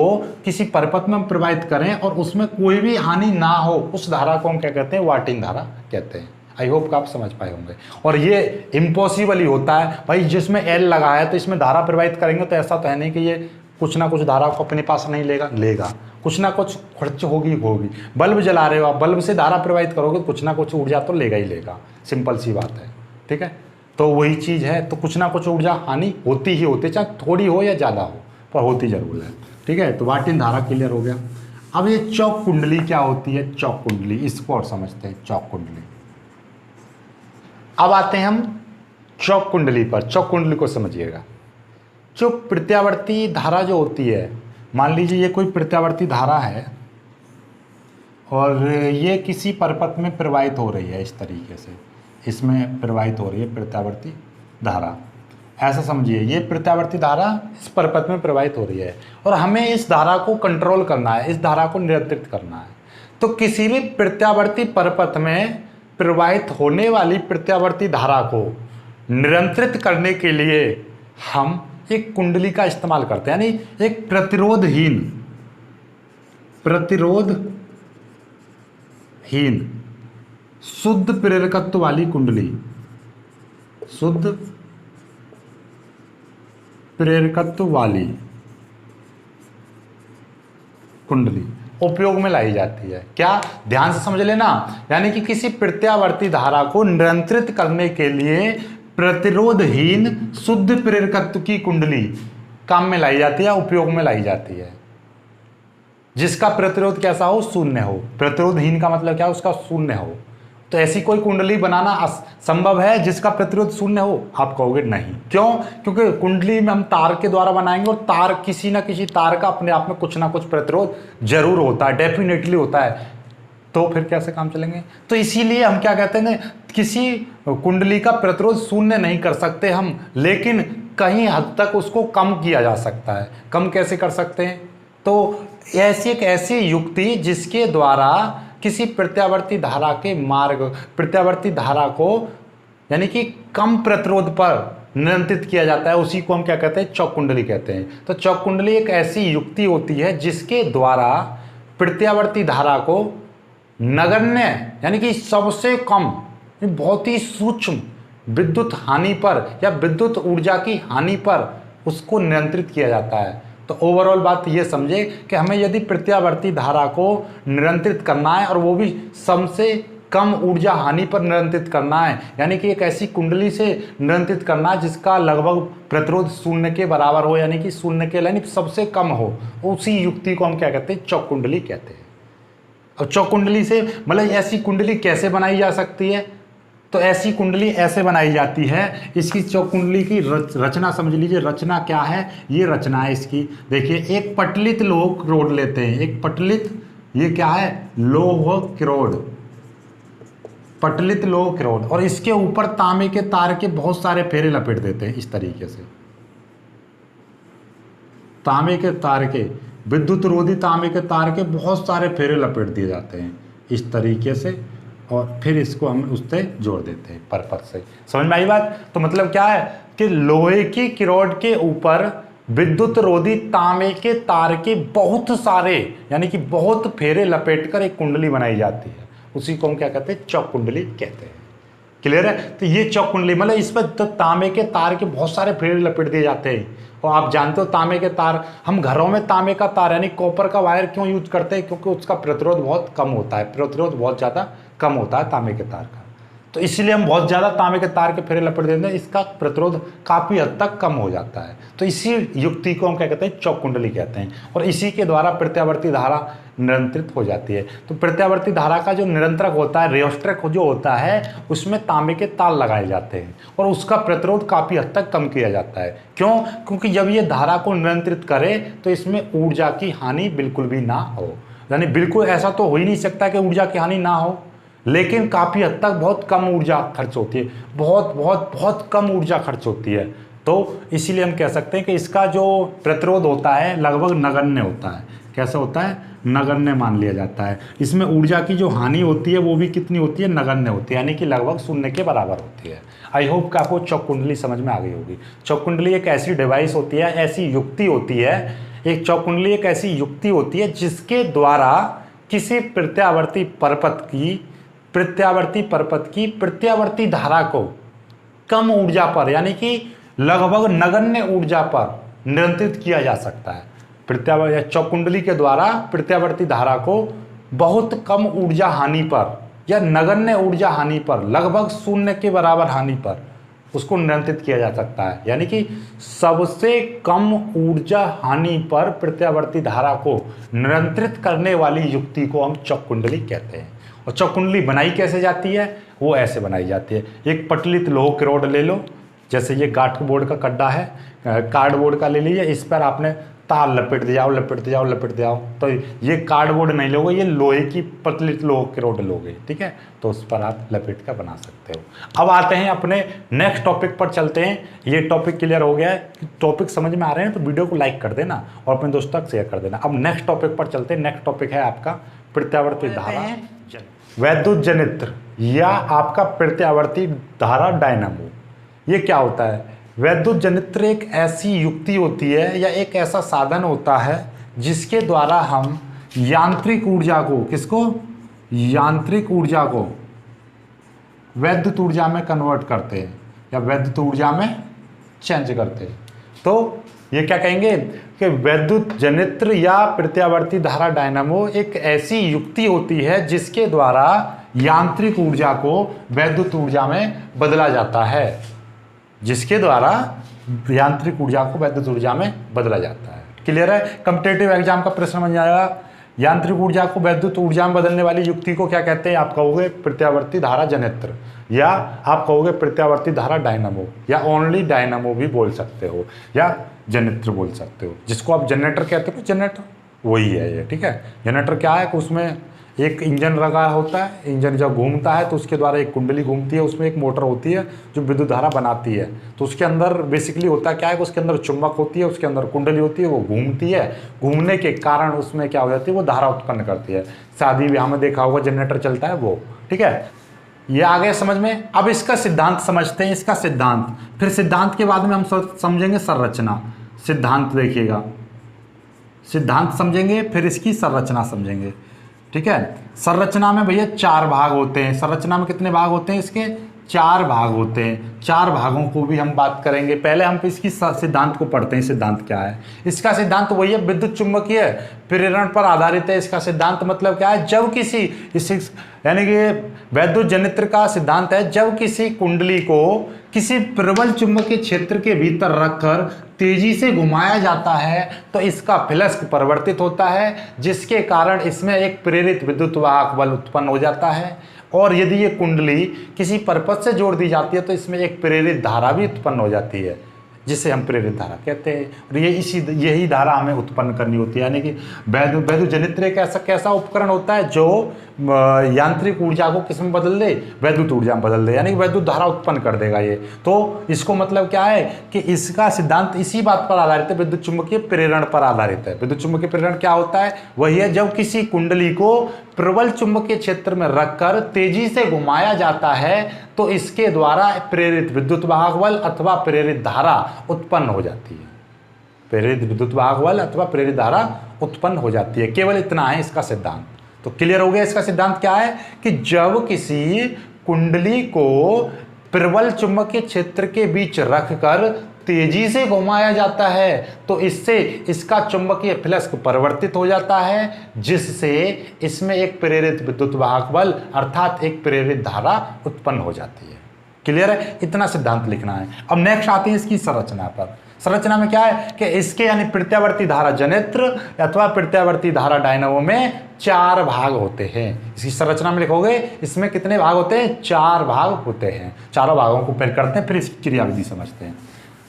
किसी परिपथ में हम प्रवाहित करें और उसमें कोई भी हानि ना हो, उस धारा को हम क्या कहते हैं, वाटिन धारा कहते हैं। आई होप आप समझ पाए होंगे। और ये इम्पॉसिबल ही होता है भाई, जिसमें एल लगा है तो इसमें धारा प्रवाहित करेंगे तो ऐसा तो है नहीं कि ये कुछ ना कुछ धारा को अपने पास नहीं लेगा, कुछ ना कुछ खर्च होगी। बल्ब जला रहे हो आप, बल्ब से धारा प्रवाहित करोगे तो कुछ ना कुछ ऊर्जा तो लेगा ही लेगा, सिंपल सी बात है, ठीक है। तो वही चीज़ है, तो कुछ ना कुछ ऊर्जा हानि होती ही होती है, चाहे थोड़ी हो या ज़्यादा हो, पर होती जरूर है, ठीक है। तो वाटिन धारा क्लियर हो गया। अब ये चौक कुंडली क्या होती है, चौक कुंडली, इसको और समझते हैं, चौक कुंडली। अब आते हैं हम चौक कुंडली पर। चौक कुंडली को समझिएगा। जो प्रत्यावर्ती धारा जो होती है, मान लीजिए ये कोई प्रत्यावर्ती धारा है और ये किसी परिपथ में प्रवाहित हो रही है, इस तरीके से इसमें प्रवाहित हो रही है प्रत्यावर्ती धारा, ऐसा समझिए। ये प्रत्यावर्ती धारा इस परिपथ में प्रवाहित हो रही है और हमें इस धारा को कंट्रोल करना है, इस धारा को नियंत्रित करना है। तो किसी भी प्रत्यावर्ती परिपथ में प्रवाहित होने वाली प्रत्यावर्ती धारा को नियंत्रित करने के लिए हम एक कुंडली का इस्तेमाल करते हैं, यानी एक प्रतिरोधहीन शुद्ध प्रेरकत्व वाली कुंडली, शुद्ध प्रेरकत्व वाली कुंडली उपयोग में लाई जाती है। क्या, ध्यान से समझ लेना, यानी कि किसी प्रत्यावर्ती धारा को नियंत्रित करने के लिए प्रतिरोधहीन शुद्ध प्रेरकत्व की कुंडली काम में लाई जाती है, उपयोग में लाई जाती है, जिसका प्रतिरोध कैसा हो, शून्य हो। प्रतिरोधहीन का मतलब क्या, उसका शून्य हो। तो ऐसी कोई कुंडली बनाना संभव है जिसका प्रतिरोध शून्य हो? आप कहोगे नहीं। क्यों? क्योंकि कुंडली में हम तार के द्वारा बनाएंगे और तार, किसी ना किसी तार का अपने आप में कुछ ना कुछ प्रतिरोध जरूर होता है, डेफिनेटली होता है। तो फिर कैसे काम चलेंगे? तो इसीलिए हम क्या कहते हैं, किसी कुंडली का प्रतिरोध शून्य नहीं कर सकते हम, लेकिन कहीं हद तक उसको कम किया जा सकता है। कम कैसे कर सकते हैं? तो ऐसी युक्ति जिसके द्वारा किसी प्रत्यावर्ती धारा के मार्ग, प्रत्यावर्ती धारा को यानी कि कम प्रतिरोध पर नियंत्रित किया जाता है, उसी को हम क्या कहते हैं, चौक कुंडली कहते हैं। तो चौक कुंडली एक ऐसी युक्ति होती है जिसके द्वारा प्रत्यावर्ती धारा को नगण्य यानी कि सबसे कम, बहुत ही सूक्ष्म विद्युत हानि पर या विद्युत ऊर्जा की हानि पर उसको नियंत्रित किया जाता है। तो ओवरऑल बात ये समझे कि हमें यदि प्रत्यावर्ती धारा को नियंत्रित करना है और वो भी सबसे कम ऊर्जा हानि पर नियंत्रित करना है, यानी कि एक ऐसी कुंडली से नियंत्रित करना है जिसका लगभग प्रतिरोध शून्य के बराबर हो, यानी कि शून्य के यानी सबसे कम हो, उसी युक्ति को हम क्या कहते हैं, चौक कुंडली कहते हैं। और चौक कुंडली से मतलब ऐसी कुंडली कैसे बनाई जा सकती है? तो ऐसी कुंडली ऐसे बनाई जाती है, इसकी चौक कुंडली की रचना समझ लीजिए। रचना क्या है? ये रचना है इसकी। देखिए, एक पटलित लोह क्रोड लेते हैं, एक पटलित, ये क्या है, लोह क्रोड, पटलित लोह क्रोड, और इसके ऊपर तांबे के तार के बहुत सारे फेरे लपेट देते हैं इस तरीके से। तांबे के तार के, विद्युत रोधी तांबे के तार के बहुत सारे फेरे लपेट दिए जाते हैं इस तरीके से, और फिर इसको हम उससे जोड़ देते हैं परपथ से। समझ में आई बात? तो मतलब क्या है कि लोहे की किरोड के ऊपर विद्युत रोधी तांबे के तार के बहुत सारे यानी कि बहुत फेरे लपेटकर एक कुंडली बनाई जाती है, उसी को हम क्या कहते हैं, चौक कुंडली कहते हैं। क्लियर है? तो ये चौक कुंडली मतलब इस पर तो तांबे के तार के बहुत सारे फेरे लपेट दिए जाते हैं। और आप जानते हो तांबे के तार, हम घरों में तांबे का तार यानी कॉपर का वायर क्यों यूज करते हैं? क्योंकि उसका प्रतिरोध बहुत कम होता है, प्रतिरोध बहुत ज़्यादा कम होता है तांबे के तार का, तो इसलिए हम बहुत ज़्यादा तांबे के तार के फेरे लपेट देते हैं, इसका प्रतिरोध काफ़ी हद तक कम हो जाता है। तो इसी युक्ति को हम क्या कहते हैं, चौक कुंडली कहते हैं, और इसी के द्वारा प्रत्यावर्ती धारा नियंत्रित हो जाती है। तो प्रत्यावर्ती धारा का जो नियंत्रक होता है, रेओस्टेट जो होता है, उसमें तांबे के तार लगाए जाते हैं और उसका प्रतिरोध काफ़ी हद तक कम किया जाता है। क्यों? क्योंकि जब ये धारा को नियंत्रित करे तो इसमें ऊर्जा की हानि बिल्कुल भी ना हो, यानी बिल्कुल ऐसा तो हो ही नहीं सकता कि ऊर्जा की हानि ना हो, लेकिन काफ़ी हद तक बहुत कम ऊर्जा खर्च होती है, बहुत बहुत बहुत कम ऊर्जा खर्च होती है। तो इसीलिए हम कह सकते हैं कि इसका जो प्रतिरोध होता है लगभग नगण्य होता है। कैसा होता है? नगण्य मान लिया जाता है। इसमें ऊर्जा की जो हानि होती है वो भी कितनी होती है, नगण्य होती है, यानी कि लगभग शून्य के बराबर होती है। आई होप कि आपको चौक कुंडली समझ में आ गई होगी। चौक कुंडली एक ऐसी डिवाइस होती है, ऐसी युक्ति होती है, एक चौकुंडली एक ऐसी युक्ति होती है जिसके द्वारा किसी प्रत्यावर्ती परपथ की प्रत्यावर्ती धारा को कम ऊर्जा पर यानी कि लगभग नगण्य ऊर्जा पर नियंत्रित किया जा सकता है। प्रत्यावर्ती चौकुंडली के द्वारा प्रत्यावर्ती धारा को बहुत कम ऊर्जा हानि पर या नगण्य ऊर्जा हानि पर, लगभग शून्य के बराबर हानि पर उसको नियंत्रित किया जा सकता है। यानी कि सबसे कम ऊर्जा हानि पर प्रत्यावर्ती धारा को नियंत्रित करने वाली युक्ति को हम चौकुंडली कहते हैं। और चौकुंडली बनाई कैसे जाती है? वो ऐसे बनाई जाती है, एक पतली लोहे की रॉड ले लो, जैसे ये कार्डबोर्ड का कड्डा है, कार्डबोर्ड का ले लीजिए, इस पर आपने तार लपेट दे जाओ, तो ये कार्डबोर्ड नहीं लोगे, ये लोहे की पतली लोहे की रॉड लोगे, ठीक है, तो उस पर आप लपेट कर बना सकते हो। अब आते हैं अपने नेक्स्ट टॉपिक पर चलते हैं। ये टॉपिक क्लियर हो गया है, टॉपिक समझ में आ रहे हैं तो वीडियो को लाइक कर देना और अपने दोस्तों तक शेयर कर देना। अब नेक्स्ट टॉपिक पर चलते हैं। नेक्स्ट टॉपिक है आपका प्रत्यावर्ती धारा, वैद्युत जनित्र या आपका प्रत्यावर्ती धारा डायनामो। ये क्या होता है? वैद्युत जनित्र एक ऐसी युक्ति होती है या एक ऐसा साधन होता है जिसके द्वारा हम यांत्रिक ऊर्जा को वैद्युत ऊर्जा में कन्वर्ट करते हैं या वैद्युत ऊर्जा में चेंज करते हैं। तो ये क्या कहेंगे कि वैद्युत जनित्र या प्रत्यावर्ती धारा डायनामो एक ऐसी युक्ति होती है जिसके द्वारा यांत्रिक ऊर्जा को वैद्युत ऊर्जा में बदला जाता है, जिसके द्वारा यांत्रिक ऊर्जा को वैद्युत ऊर्जा में बदला जाता है। क्लियर है? कॉम्पिटिटिव एग्जाम का प्रश्न बन जाएगा, यांत्रिक ऊर्जा को वैद्युत ऊर्जा में बदलने वाली युक्ति को क्या कहते हैं? आप कहोगे प्रत्यावर्ती धारा जनित्र, या आप कहोगे प्रत्यावर्ती धारा डायनामो, या ओनली डायनामो भी बोल सकते हो, या जनित्र बोल सकते हो। जिसको आप जनरेटर कहते हो, जनरेटर वही है ये, ठीक है। जनरेटर क्या है कि उसमें एक इंजन लगा होता है, इंजन जब घूमता है तो उसके द्वारा एक कुंडली घूमती है, उसमें एक मोटर होती है जो विद्युत धारा बनाती है। तो उसके अंदर बेसिकली होता क्या है कि उसके अंदर चुंबक होती है, उसके अंदर कुंडली होती है, वो घूमती है, घूमने के कारण उसमें क्या हो जाती है, वो धारा उत्पन्न करती है। शादी ब्याह में देखा होगा जनरेटर चलता है वो, ठीक है। ये आ गया समझ में। अब इसका सिद्धांत समझते हैं, इसका सिद्धांत, फिर सिद्धांत के बाद में हम समझेंगे संरचना। सिद्धांत देखिएगा, सिद्धांत समझेंगे फिर इसकी संरचना समझेंगे, ठीक है। संरचना में भैया 4 भाग होते हैं। संरचना में कितने भाग होते हैं? इसके 4 भाग होते हैं। 4 भागों को भी हम बात करेंगे। पहले हम इसकी सिद्धांत को पढ़ते हैं। सिद्धांत क्या है? इसका सिद्धांत वही है, विद्युत चुंबकीय प्रेरण पर आधारित है। इसका सिद्धांत मतलब क्या है? जब किसी यानी कि वैद्युत जनित्र का सिद्धांत है, जब किसी कुंडली को किसी प्रबल चुंबकीय क्षेत्र के भीतर रखकर तेजी से घुमाया जाता है तो इसका फ्लक्स परिवर्तित होता है, जिसके कारण इसमें एक प्रेरित विद्युत वाहक बल उत्पन्न हो जाता है। और यदि ये कुंडली किसी परपथ से जोड़ दी जाती है तो इसमें एक प्रेरित धारा भी उत्पन्न हो जाती है, जिसे हम प्रेरित धारा कहते हैं। और यही धारा हमें उत्पन्न करनी होती है। यानी कि वैद्युत जनित्र एक कैसा उपकरण होता है जो यांत्रिक ऊर्जा को किस में बदल दे? वैद्युत ऊर्जा में बदल दे, यानी कि वैद्युत धारा उत्पन्न कर देगा ये। तो इसको मतलब क्या है कि इसका सिद्धांत इसी बात पर आधारित है, विद्युत चुंबकीय प्रेरण पर आधारित है। विद्युत चुंबकीय प्रेरण क्या होता है? वही है जब किसी कुंडली को प्रबल चुंबकीय क्षेत्र में रखकर तेजी से घुमाया जाता है तो इसके द्वारा प्रेरित विद्युत वाहक बल अथवा प्रेरित धारा उत्पन्न हो जाती है। प्रेरित विद्युत वाहक बल अथवा प्रेरित धारा उत्पन्न हो जाती है। केवल इतना है इसका सिद्धांत। तो क्लियर हो गया इसका सिद्धांत क्या है कि जब किसी कुंडली को प्रबल चुंबकीय क्षेत्र के बीच रखकर तेजी से घुमाया जाता है तो इससे इसका चुंबकीय फ्लक्स परिवर्तित हो जाता है, जिससे इसमें एक प्रेरित विद्युत वाहक बल अर्थात एक प्रेरित धारा उत्पन्न हो जाती है। क्लियर है? इतना सिद्धांत लिखना है। अब नेक्स्ट आते हैं इसकी संरचना पर। संरचना में क्या है कि इसके यानी प्रत्यावर्ती धारा जनित्र अथवा प्रत्यावर्ती धारा डायनामो में 4 भाग होते हैं। इसकी संरचना में लिखोगे इसमें कितने भाग होते हैं? 4 भाग होते हैं। चारों भागों को फिर करते हैं, फिर इसकी क्रियाविधि समझते हैं।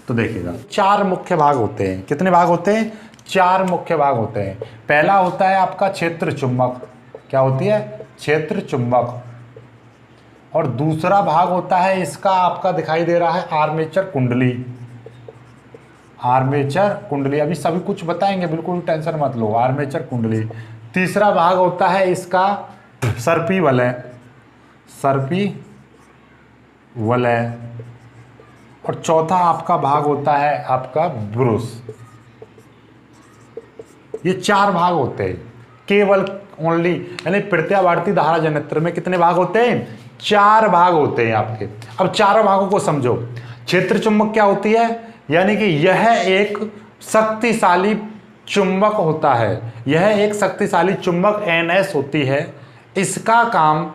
तो देखिएगा 4 मुख्य भाग होते हैं। कितने भाग होते हैं? 4 मुख्य भाग होते हैं। पहला होता है आपका क्षेत्र चुंबक। क्या होती है? क्षेत्र चुंबक। और दूसरा भाग होता है इसका आपका दिखाई दे रहा है आर्मेचर कुंडली। आर्मेचर कुंडली अभी सभी कुछ बताएंगे, बिल्कुल टेंशन मत लो। आर्मेचर कुंडली। तीसरा भाग होता है इसका सर्पी वलय। सर्पी वलय। और चौथा आपका भाग होता है आपका ब्रूस। ये 4 भाग होते हैं केवल, ओनली, यानी प्रत्यावर्ती धारा जनित्र में कितने भाग होते हैं? 4 भाग होते हैं आपके। अब चारों भागों को समझो। क्षेत्र चुंबक क्या होती है? यानी कि यह एक शक्तिशाली चुंबक होता है, यह एक शक्तिशाली चुंबक NS होती है। इसका काम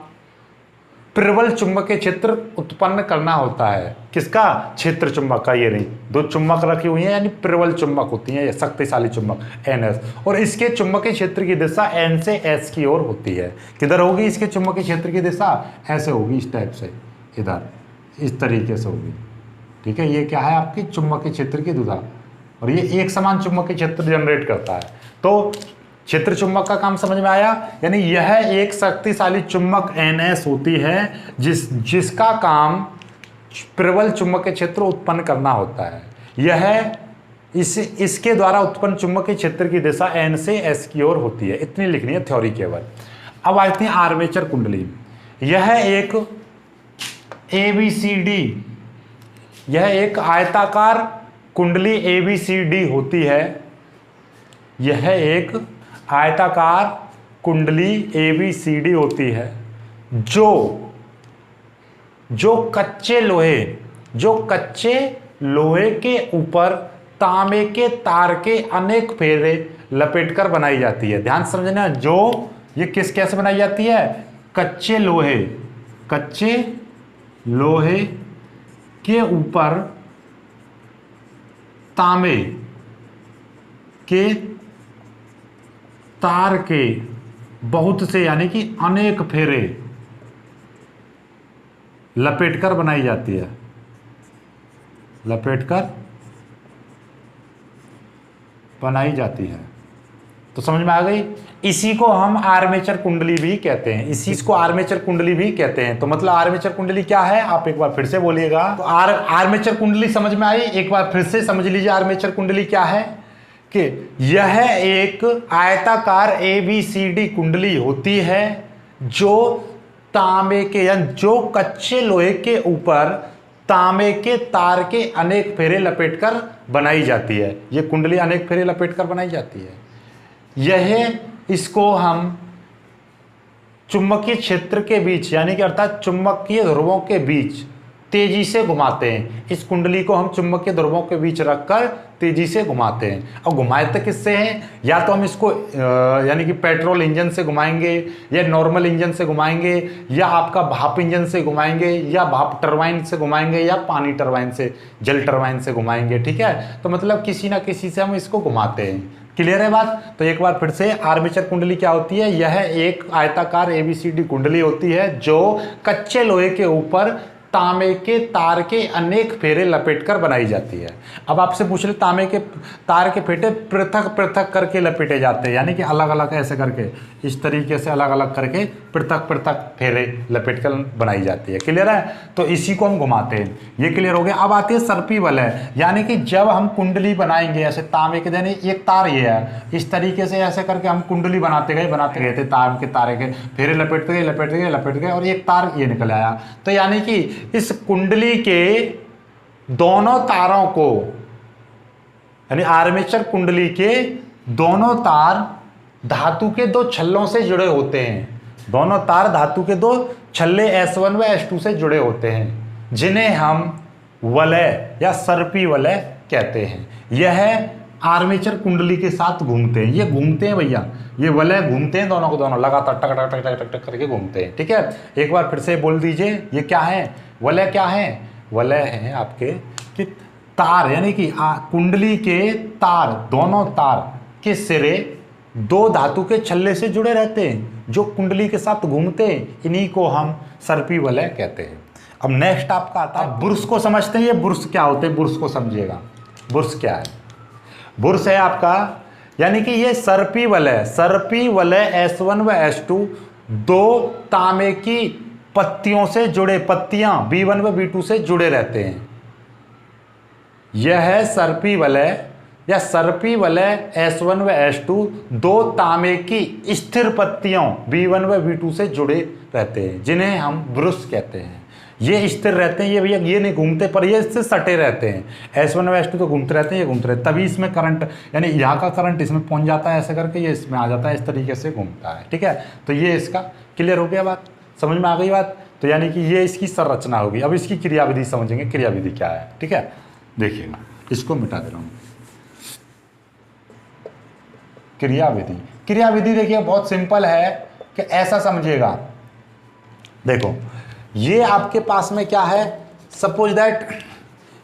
प्रबल चुंबकीय क्षेत्र उत्पन्न करना होता है। किसका? क्षेत्र चुंबक का। ये नहीं, 2 चुंबक रखी हुई हैं, यानी प्रबल चुंबक होती हैं, ये शक्तिशाली चुंबक NS। और इसके चुंबकीय क्षेत्र की दिशा N से S की ओर होती है। किधर होगी इसके चुंबकीय क्षेत्र की दिशा? ऐसे होगी, इस टाइप से, इधर इस तरीके से होगी। ठीक है, ये क्या है? आपकी चुंबकीय क्षेत्र की दिशा, और ये एक समान चुंबकीय क्षेत्र जनरेट करता है। तो क्षेत्र चुंबक का काम समझ में आया? यानी यह एक शक्तिशाली चुंबक NS होती है जिसका काम प्रबल चुंबकीय क्षेत्र उत्पन्न करना होता है। यह इसके द्वारा उत्पन्न चुंबकीय क्षेत्र की दिशा N से S की ओर होती है। इतनी लिखनी है थ्योरी केवल। अब आती है आर्मेचर कुंडली। यह एक ABCD, यह एक आयताकार कुंडली ABCD होती है। यह एक आयताकार कुंडली ABCD होती है जो कच्चे लोहे के ऊपर तांबे के तार के अनेक फेरे लपेटकर बनाई जाती है। ध्यान से समझना, जो ये कैसे बनाई जाती है? कच्चे लोहे के ऊपर तांबे के तार के बहुत से, यानी कि अनेक फेरे लपेटकर बनाई जाती है। लपेटकर बनाई जाती है। तो समझ में आ गई? इसी को हम आर्मेचर कुंडली भी कहते हैं। इसको आर्मेचर कुंडली भी कहते हैं। तो मतलब आर्मेचर कुंडली क्या है? आप एक बार फिर से बोलिएगा। तो आर्मेचर कुंडली समझ में आई? एक बार फिर से समझ लीजिए आर्मेचर कुंडली क्या है। कि यह एक आयताकार ABCD कुंडली होती है जो तांबे के, यानी जो कच्चे लोहे के ऊपर तांबे के तार के अनेक फेरे लपेटकर बनाई जाती है। यह कुंडली अनेक फेरे लपेटकर बनाई जाती है। इसको हम चुंबकीय क्षेत्र के बीच, यानी कि अर्थात चुंबकीय ध्रुवों के बीच तेजी से घुमाते हैं। इस कुंडली को हम चुंबकीय ध्रुवों के बीच रखकर तेजी से घुमाते हैं। और घुमाते किससे हैं? या तो हम इसको यानी कि पेट्रोल इंजन से घुमाएंगे, या नॉर्मल इंजन से घुमाएंगे, या आपका भाप इंजन से घुमाएंगे, या भाप टरबाइन से घुमाएंगे, या पानी टरबाइन से, जल टरबाइन से घुमाएंगे। ठीक है, तो मतलब किसी ना किसी से हम इसको घुमाते हैं। क्लियर है बात? तो एक बार फिर से, आर्मेचर कुंडली क्या होती है? यह एक आयताकार ABCD कुंडली होती है जो कच्चे लोहे के ऊपर तांबे के तार के अनेक फेरे लपेटकर बनाई जाती है। अब आपसे पूछ ले, तांबे के तार के फेरे पृथक पृथक करके लपेटे जाते हैं, यानी कि अलग अलग ऐसे करके, इस तरीके से अलग अलग करके पृथक पृथक फेरे लपेटकर बनाई जाती है। क्लियर है? तो इसी को हम घुमाते हैं। ये क्लियर हो गया। अब आती है सर्पी वलय, यानी कि जब हम कुंडली बनाएंगे ऐसे तांबे के, यानी एक तार ये है, इस तरीके से ऐसे करके हम कुंडली बनाते गए थे, तार के तारे के फेरे लपेटते गए और एक तार ये निकल आया। तो यानी कि इस कुंडली के दोनों तारों को, यानी आर्मेचर कुंडली के दोनों तार धातु के 2 छल्लों से जुड़े होते हैं। दोनों तार धातु के 2 छल्ले S1 व S2 से जुड़े होते हैं, जिन्हें हम वलय या सर्पी वलय कहते हैं। यह आर्मेचर कुंडली के साथ घूमते हैं। ये घूमते हैं भैया, ये वलय घूमते हैं, दोनों को दोनों लगातार टक टक टक टक टक करके घूमते हैं। ठीक है, एक बार फिर से बोल दीजिए, ये क्या है? वलय क्या है? वलय है आपके कि तार, यानी कि कुंडली के तार, दोनों तार के सिरे 2 धातु के छल्ले से जुड़े रहते हैं जो कुंडली के साथ घूमते हैं। इन्हीं को हम सर्पी वलय कहते हैं। अब नेक्स्ट आपका आता है बुर्स को समझते हैं। ये बुर्स क्या होते हैं? बुर्स को समझिएगा। बुर्स क्या है? बुर्स है आपका, यानी कि ये सर्पी वलय S1 व S2 2 तांबे की पत्तियों से जुड़े, पत्तियां B1 व B2 से जुड़े रहते हैं। यह है सर्पी वलय या सर्पी वलय S1 व S2 2 तांबे की स्थिर पत्तियों B1 व B2 से जुड़े रहते हैं, जिन्हें हम ब्रुश कहते हैं। ये स्थिर रहते हैं, ये भैया ये नहीं घूमते, पर ये इससे सटे रहते हैं। S1 और S2 तो घूमते रहते हैं, ये घूमते रहते हैं, तभी इसमें करंट, यानी यहाँ का करंट इसमें पहुँच जाता है ऐसे करके, ये इसमें आ जाता है, इस तरीके से घूमता है। ठीक है, तो ये इसका क्लियर हो गया, बात समझ में आ गई बात। तो यानी कि ये इसकी संरचना होगी। अब इसकी क्रियाविधि समझेंगे, क्रियाविधि क्या है। ठीक है, देखिएगा, इसको मिटा दे रहा हूँ। क्रियाविधि, क्रियाविधि देखिए बहुत सिंपल है कि ऐसा समझिएगा, देखो ये आपके पास में क्या है, सपोज दैट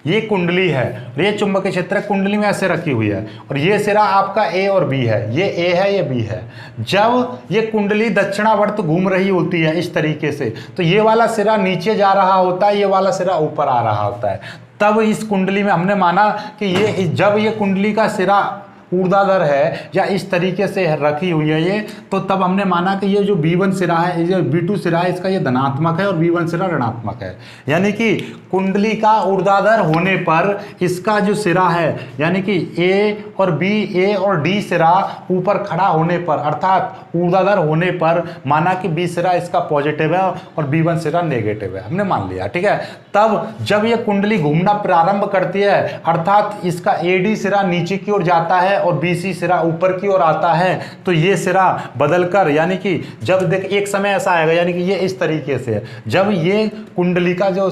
ये कुंडली है, ये चुंबकीय क्षेत्र कुंडली में ऐसे रखी हुई है, और ये सिरा आपका ए और बी है, ये ए है ये बी है। जब ये कुंडली दक्षिणावर्त घूम रही होती है इस तरीके से, तो ये वाला सिरा नीचे जा रहा होता है, ये वाला सिरा ऊपर आ रहा होता है। तब इस कुंडली में हमने माना कि ये जब ये कुंडली का सिरा ऊर्ध्वाधर है या इस तरीके से रखी हुई है ये, तो तब हमने माना कि ये जो B1 सिरा है, ये B2 सिरा है, इसका ये धनात्मक है और B1 सिरा ऋणात्मक है। यानी कि कुंडली का ऊर्ध्वाधर होने पर इसका जो सिरा है, यानी कि A और B, A और D सिरा ऊपर खड़ा होने पर, अर्थात ऊर्ध्वाधर होने पर माना कि B सिरा इसका पॉजिटिव है और B1 सिरा नेगेटिव है, हमने मान लिया। ठीक है, तब जब ये कुंडली घूमना प्रारंभ करती है, अर्थात इसका AD सिरा नीचे की ओर जाता है और BC सिरा ऊपर की ओर आता है, तो ये सिरा बदलकर, यानी कि जब देख एक समय ऐसा आएगा, यानी कि ये इस तरीके से, जब ये कुंडली का जो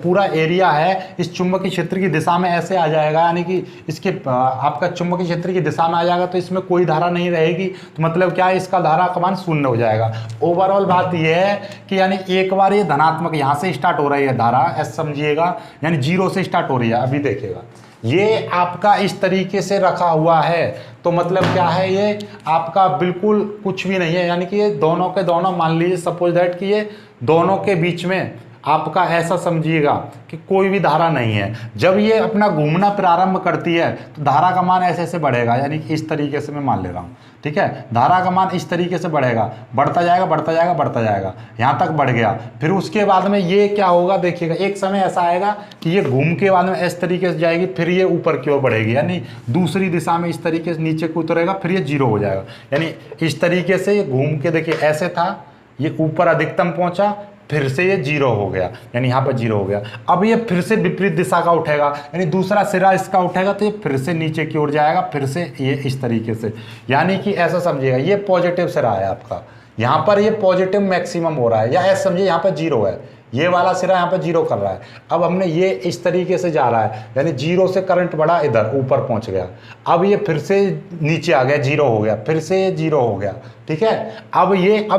पूरा एरिया है इस चुंबकीय क्षेत्र की दिशा में ऐसे आ जाएगा, यानी कि इसके आपका चुंबकीय क्षेत्र की दिशा में आ जाएगा, तो इसमें कोई धारा नहीं रहेगी, तो मतलब क्या है, इसका धारा का मान शून्य हो जाएगा। ओवरऑल बात यह है कि यानी एक बार ये धनात्मक यहाँ से स्टार्ट हो रही है धारा, ऐसा समझिएगा, यानी 0 से स्टार्ट हो रही है। अभी देखिएगा ये आपका इस तरीके से रखा हुआ है, तो मतलब क्या है, ये आपका बिल्कुल कुछ भी नहीं है, यानी कि ये दोनों के दोनों, मान लीजिए सपोज दैट कि ये दोनों के बीच में आपका ऐसा समझिएगा कि कोई भी धारा नहीं है। जब ये अपना घूमना प्रारंभ करती है तो धारा का मान ऐसे ऐसे बढ़ेगा, यानी कि इस तरीके से मैं मान ले रहा हूँ। ठीक है, धारा का मान इस तरीके से बढ़ेगा, बढ़ता जाएगा बढ़ता जाएगा बढ़ता जाएगा, यहाँ तक बढ़ गया। फिर उसके बाद में ये क्या होगा, देखिएगा एक समय ऐसा आएगा कि ये घूम के बाद में इस तरीके से जाएगी, फिर ये ऊपर की ओर बढ़ेगी, यानी दूसरी दिशा में इस तरीके से नीचे को उतरेगा, फिर ये 0 हो जाएगा। यानी इस तरीके से ये घूम के, देखिए ऐसे था, ये ऊपर अधिकतम पहुंचा, फिर से ये 0 हो गया, यानी यहाँ पर 0 हो गया। अब ये फिर से विपरीत दिशा का उठेगा, यानी दूसरा सिरा इसका उठेगा, तो ये फिर से नीचे की ओर जाएगा, फिर से ये इस तरीके से, यानी कि ऐसा समझिएगा ये पॉजिटिव सिरा है आपका, यहाँ पर ये पॉजिटिव मैक्सिमम हो रहा है, या ऐसा समझिए यहाँ पर 0 है, ये वाला सिरा यहाँ पर 0 कर रहा है। अब हमने ये इस तरीके से जा रहा है, यानी 0 से करंट बढ़ा, इधर ऊपर पहुंच गया, अब ये फिर से नीचे आ गया, 0 हो गया, फिर से ये 0 हो गया। ठीक है, अब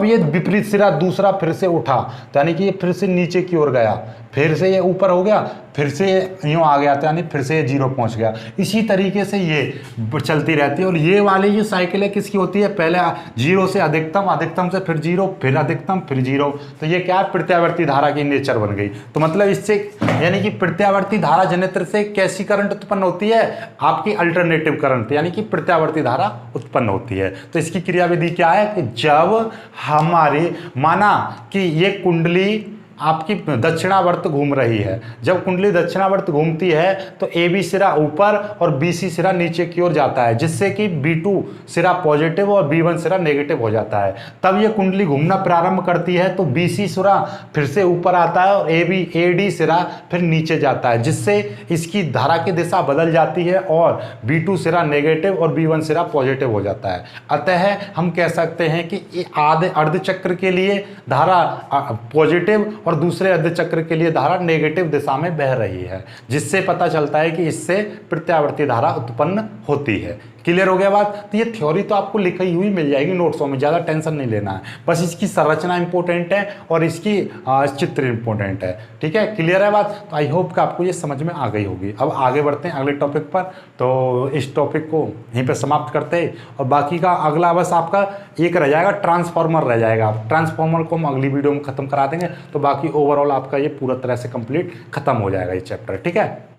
ये विपरीत सिरा दूसरा फिर से उठा, तो यानी कि ये फिर से नीचे की ओर गया, फिर से ये ऊपर हो गया, फिर से यूँ आ गया, तो यानी फिर से ये 0 पहुंच गया। इसी तरीके से ये चलती रहती है। और ये वाली जो साइकिल है किसकी होती है, पहले 0 से अधिकतम, अधिकतम से फिर 0, फिर अधिकतम, फिर 0, तो ये क्या है, प्रत्यावर्ती धारा की नेचर बन गई। तो मतलब इससे यानी कि प्रत्यावर्ती धारा जनरेटर से कैसी करंट उत्पन्न होती है, आपकी अल्टरनेटिव करंट, यानी कि प्रत्यावर्ती धारा उत्पन्न होती है। तो इसकी क्रियाविधि क्या है कि जब हमारी माना कि ये कुंडली आपकी दक्षिणावर्त घूम रही है, जब कुंडली दक्षिणावर्त घूमती है तो AB सिरा ऊपर और BC सिरा नीचे की ओर जाता है, जिससे कि B2 सिरा पॉजिटिव और B1 सिरा नेगेटिव हो जाता है। तब ये कुंडली घूमना प्रारंभ करती है तो BC सिरा फिर से ऊपर आता है और AD सिरा फिर नीचे जाता है, जिससे इसकी धारा की दिशा बदल जाती है और B2 सिरा नेगेटिव और B1 सिरा पॉजिटिव हो जाता है। अतः हम कह सकते हैं कि आधे अर्धचक्र के लिए धारा पॉजिटिव और दूसरे अर्धचक्र के लिए धारा नेगेटिव दिशा में बह रही है, जिससे पता चलता है कि इससे प्रत्यावर्ती धारा उत्पन्न होती है। क्लियर हो गया बात। तो ये थ्योरी तो आपको लिखी हुई मिल जाएगी नोट्सों में, ज़्यादा टेंशन नहीं लेना है, बस इसकी संरचना इंपॉर्टेंट है और इसकी चित्र इंपॉर्टेंट है। ठीक है, क्लियर है बात। तो आई होप कि आपको ये समझ में आ गई होगी। अब आगे बढ़ते हैं अगले टॉपिक पर। तो इस टॉपिक को यहीं पर समाप्त करते हैं और बाकी का अगला बस आपका एक रह जाएगा, ट्रांसफार्मर रह जाएगा। ट्रांसफार्मर को हम अगली वीडियो में खत्म करा देंगे, तो बाकी ओवरऑल आपका ये पूरा तरह से कंप्लीट खत्म हो जाएगा ये चैप्टर। ठीक है।